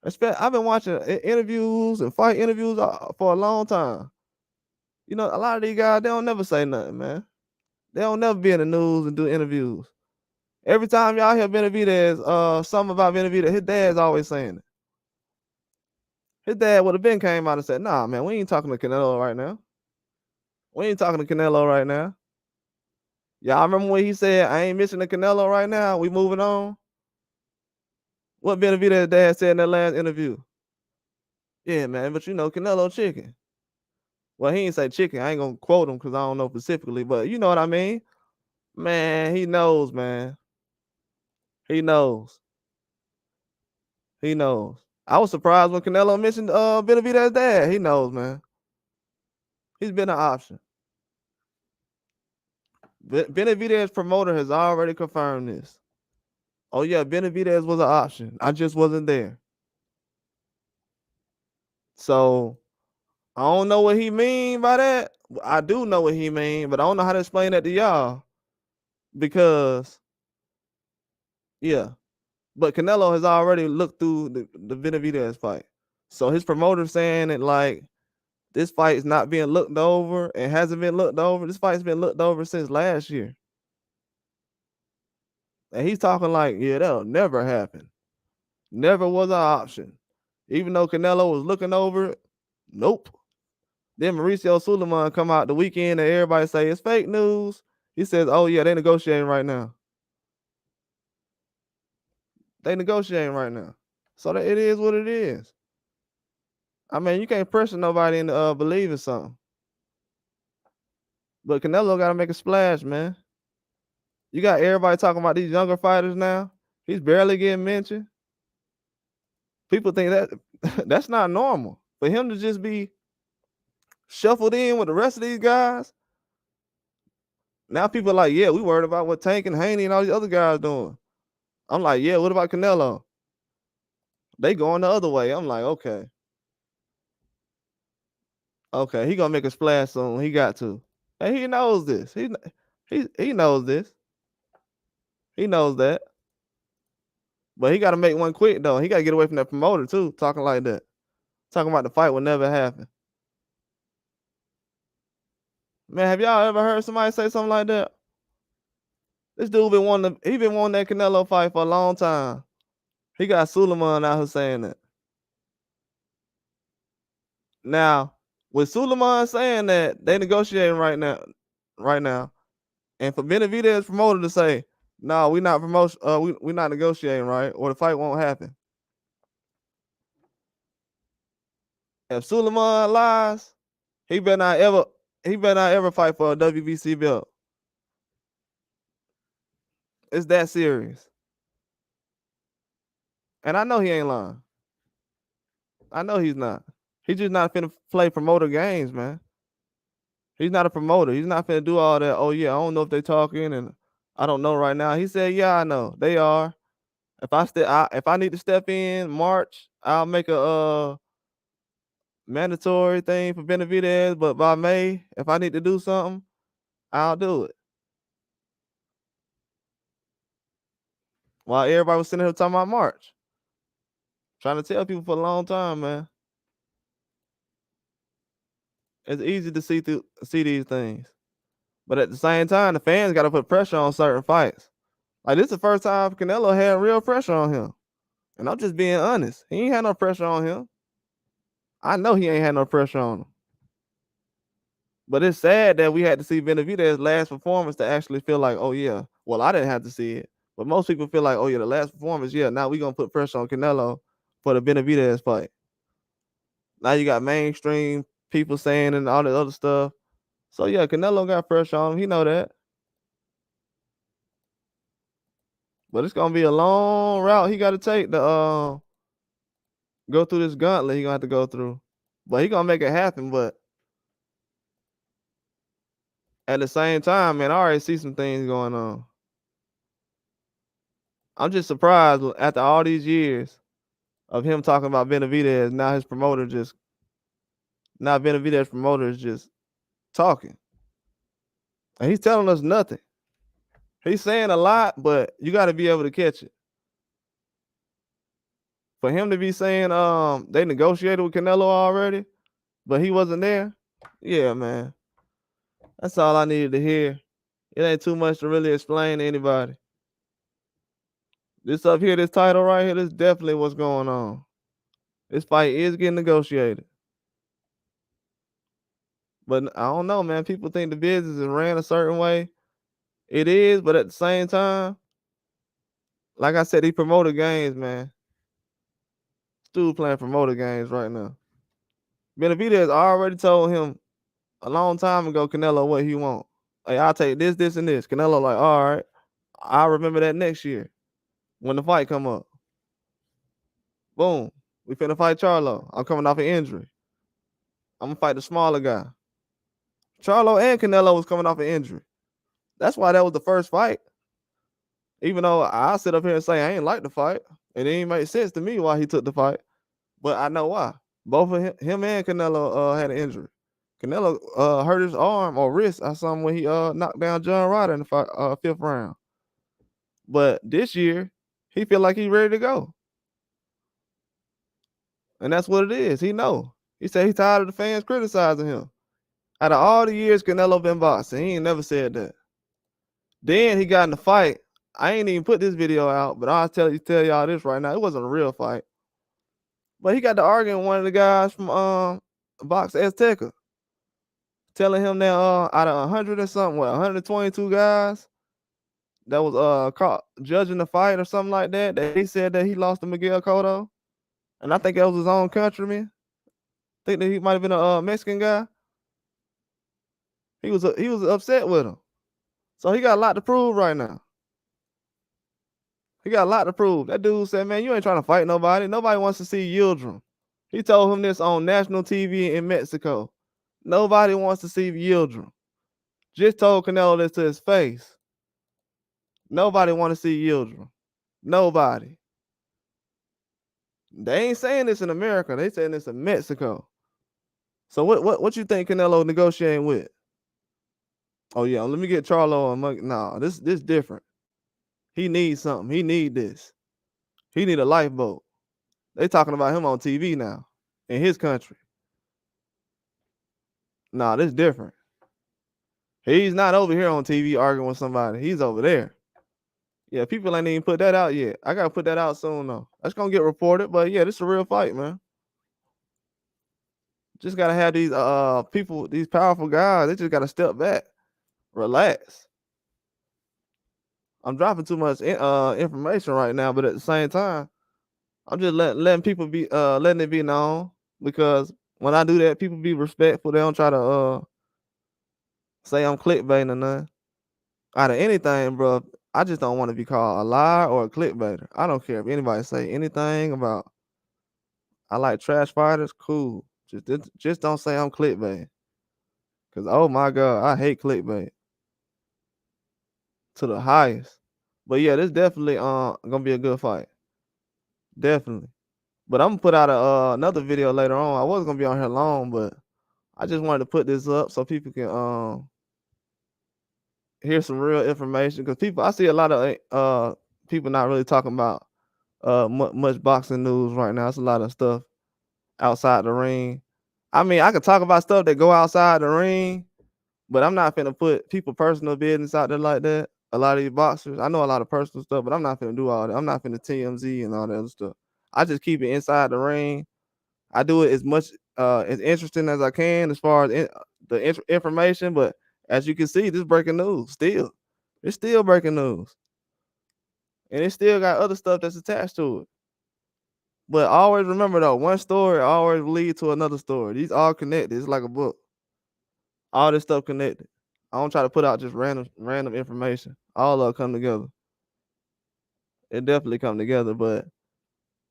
I've been watching interviews and fight interviews for a long time. You know, a lot of these guys, they don't never say nothing, man. They don't never be in the news and do interviews. Every time y'all hear Benavidez, something about Benavidez, his dad's always saying it. His dad would have been came out and said, nah, man, we ain't talking to Canelo right now. We ain't talking to Canelo right now. Y'all remember when he said, I ain't missing the Canelo right now, we moving on? What Benavidez' dad said in that last interview? Yeah, man, but you know, Canelo chicken. Well, he ain't say chicken. I ain't gonna quote him because I don't know specifically, but you know what I mean? Man, he knows, man. He knows. He knows. I was surprised when Canelo mentioned Benavidez's dad. He knows, man. He's been an option. Benavidez's promoter has already confirmed this. Oh yeah, Benavidez was an option. I just wasn't there. So I don't know what he mean by that. I do know what he mean, but I don't know how to explain that to y'all. Because yeah. But Canelo has already looked through the Benavidez fight. So his promoter saying that like this fight is not being looked over and hasn't been looked over. This fight's been looked over since last year. And he's talking like, yeah, that'll never happen. Never was an option. Even though Canelo was looking over it, nope. Then Mauricio Sulaiman come out the weekend and everybody say it's fake news. He says, oh yeah, they negotiating right now. They negotiating right now. So that it is what it is. I mean, you can't pressure nobody into believing something. But Canelo got to make a splash, man. You got everybody talking about these younger fighters now. He's barely getting mentioned. People think that that's not normal. For him to just be shuffled in with the rest of these guys. Now people are like, yeah, we worried about what Tank and Haney and all these other guys doing. I'm like, yeah, what about Canelo? They going the other way. I'm like, okay. Okay, he gonna make a splash soon. He got to. And he knows this. He knows this. He knows that. But he got to make one quick, though. He got to get away from that promoter, too, talking like that. Talking about the fight will never happen. Man, have y'all ever heard somebody say something like that? This dude been wanting that Canelo fight for a long time. He got Sulaiman out here saying that. Now, with Sulaiman saying that, they negotiating right now. And for Benavidez promoter to say, no, we not negotiating, right? Or the fight won't happen. If Sulaiman lies, he better not ever fight for a WBC belt. It's that serious. And I know he ain't lying. I know he's not. He's just not finna play promoter games, man. He's not a promoter. He's not finna do all that. Oh yeah, I don't know if they talking and I don't know right now. He said, yeah, I know. They are. If I need to step in March, I'll make a mandatory thing for Benavidez, but by May, if I need to do something, I'll do it. While everybody was sitting here talking about March. Trying to tell people for a long time, man. It's easy to see these things. But at the same time, the fans got to put pressure on certain fights. Like this is the first time Canelo had real pressure on him. And I'm just being honest. He ain't had no pressure on him. I know he ain't had no pressure on him. But it's sad that we had to see Benavidez's last performance to actually feel like, oh yeah, well, I didn't have to see it. But most people feel like, oh yeah, the last performance, yeah, now we're going to put pressure on Canelo for the Benavidez fight. Now you got mainstream people saying and all that other stuff. So yeah, Canelo got pressure on him. He know that. But it's gonna be a long route he got to take to go through this gauntlet he gonna have to go through. But he gonna make it happen. But At the same time, man, I already see some things going on. I'm just surprised after all these years of him talking about Benavidez. Now Benavidez promoter is just talking, and he's telling us nothing. He's saying a lot, but you got to be able to catch it. For him to be saying they negotiated with Canelo already, but he wasn't there. Yeah, man. That's all I needed to hear. It ain't too much to really explain to anybody. This up here, this title right here, this definitely what's going on. This fight is getting negotiated. But I don't know, man. People think the business is ran a certain way. It is, but at the same time, like I said, these promoter games, man. Stu playing promoter games right now. Benavidez already told him a long time ago, Canelo, what he want. Hey, I'll take this, this, and this. Canelo like, all right, I'll remember that next year when the fight come up. Boom. We finna fight Charlo. I'm coming off an injury. I'm gonna fight the smaller guy. Charlo and Canelo was coming off an injury. That's why that was the first fight. Even though I sit up here and say I ain't like the fight, it didn't make sense to me why he took the fight. But I know why. Both of him and Canelo had an injury. Canelo hurt his arm or wrist or something when he knocked down John Ryder in the 5th round. But this year, he feel like he's ready to go. And that's what it is. He know. He said he's tired of the fans criticizing him. Out of all the years Canelo been boxing, he ain't never said that. Then he got in the fight. I ain't even put this video out, but I'll tell y'all this right now. It wasn't a real fight. But he got to arguing with one of the guys from Box Azteca, telling him that out of 100 or something, 122 guys that was caught judging the fight or something like that, that he said that he lost to Miguel Cotto. And I think that was his own countryman. I think that he might have been a Mexican guy. He was upset with him. So he got a lot to prove right now. He got a lot to prove. That dude said, man, you ain't trying to fight nobody. Nobody wants to see Yildirim. He told him this on national TV in Mexico. Nobody wants to see Yildirim. Just told Canelo this to his face. Nobody want to see Yildirim. Nobody. They ain't saying this in America. They saying this in Mexico. So what you think Canelo negotiating with? Oh yeah, let me get Charlo and Monkey. Nah, this different. He needs something. He need this. He need a lifeboat. They talking about him on TV now in his country. Nah, this different. He's not over here on TV arguing with somebody. He's over there. Yeah, people ain't even put that out yet. I gotta put that out soon though. That's gonna get reported, but yeah, this is a real fight, man. Just gotta have these people, these powerful guys. They just gotta step back, relax. I'm dropping too much information right now, but at the same time, I'm just letting people be letting it be known, because when I do that, people be respectful. They don't try to say I'm clickbaiting or nothing. Out of anything, bro, I just don't want to be called a liar or a clickbaiter. I don't care if anybody say anything about I like trash fighters. Cool, just don't say I'm clickbaiting, because oh my god, I hate clickbait to the highest. But yeah, this definitely gonna be a good fight, definitely. But I'm gonna put out another video later on. I wasn't gonna be on here long, but I just wanted to put this up so people can hear some real information, because I see a lot of people not really talking about much boxing news right now. It's a lot of stuff outside the ring. I mean, I could talk about stuff that go outside the ring, but I'm not finna put people personal business out there like that. A lot of these boxers, I know a lot of personal stuff, but I'm not finna do all that. I'm not finna TMZ and all that other stuff. I just keep it inside the ring. I do it as much as interesting as I can as far as the information, but as you can see, this breaking news still. It's still breaking news. And it still got other stuff that's attached to it. But always remember though, one story always lead to another story. These all connected. It's like a book. All this stuff connected. I don't try to put out just random information. All of it come together. It definitely come together, but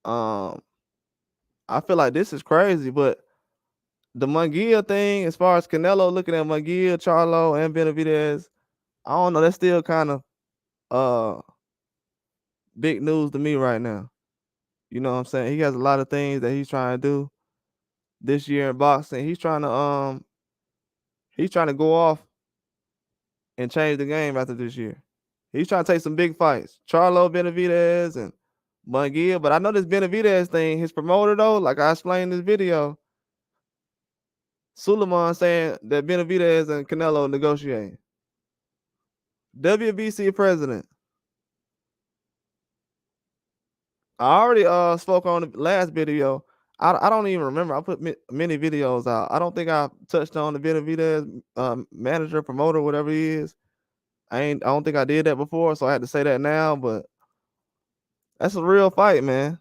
I feel like this is crazy, but the Munguia thing, as far as Canelo looking at Munguia, Charlo, and Benavidez, I don't know. That's still kind of big news to me right now. You know what I'm saying? He has a lot of things that he's trying to do this year in boxing. He's trying to go off and change the game after this year. He's trying to take some big fights. Charlo, Benavidez, and Munguia. But I know this Benavidez thing, his promoter though, like I explained in this video, Sulaiman saying that Benavidez and Canelo negotiating. WBC president. I already spoke on the last video. I don't even remember. I put many videos out. I don't think I touched on the Benavidez manager, promoter, whatever he is. I don't think I did that before, so I had to say that now. But that's a real fight, man.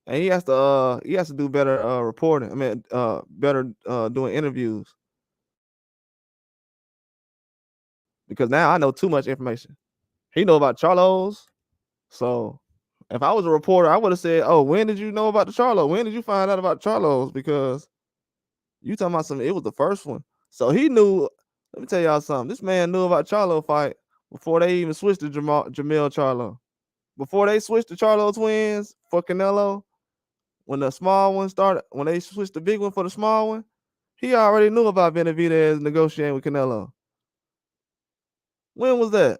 And he has to do better reporting. I mean, better doing interviews, because now I know too much information. He know about Charlos, so if I was a reporter, I would have said, "Oh, when did you know about the Charlo? When did you find out about Charlos? Because you talking about something. It was the first one, so he knew." Let me tell y'all something. This man knew about Charlo fight before they even switched to Jamel Charlo. Before they switched to Charlo twins for Canelo, when the small one started, when they switched the big one for the small one, he already knew about Benavidez negotiating with Canelo. When was that?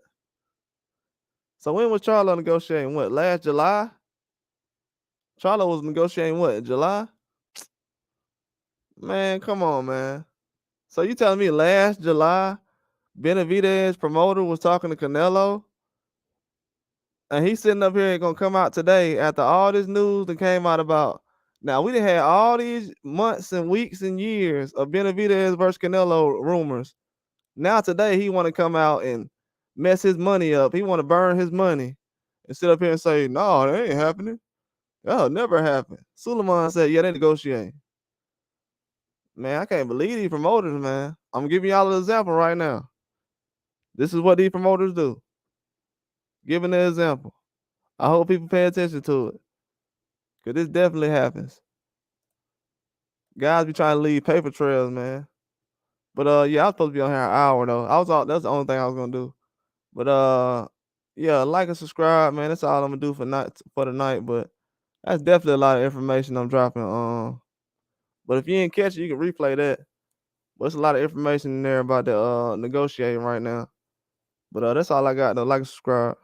So when was Charlo negotiating? What, last July? Charlo was negotiating what, in July? Man, come on, man. So you telling me last July, Benavidez promoter was talking to Canelo, and he's sitting up here gonna come out today after all this news that came out about. Now we done had all these months and weeks and years of Benavidez versus Canelo rumors. Now today he want to come out and mess his money up. He want to burn his money and sit up here and say, "No, that ain't happening. That'll never happen." Sulaiman said, "Yeah, they negotiate." Man, I can't believe these promoters, man. I'm giving y'all an example right now. This is what these promoters do. Giving an example. I hope people pay attention to it, because this definitely happens. Guys be trying to leave paper trails, man. But yeah, I was supposed to be on here an hour though. That's the only thing I was gonna do. But yeah, like and subscribe, man. That's all I'm gonna do for the night. But that's definitely a lot of information I'm dropping. But if you didn't catch it, you can replay that. But it's a lot of information in there about the negotiating right now. But that's all I got though. Like and subscribe.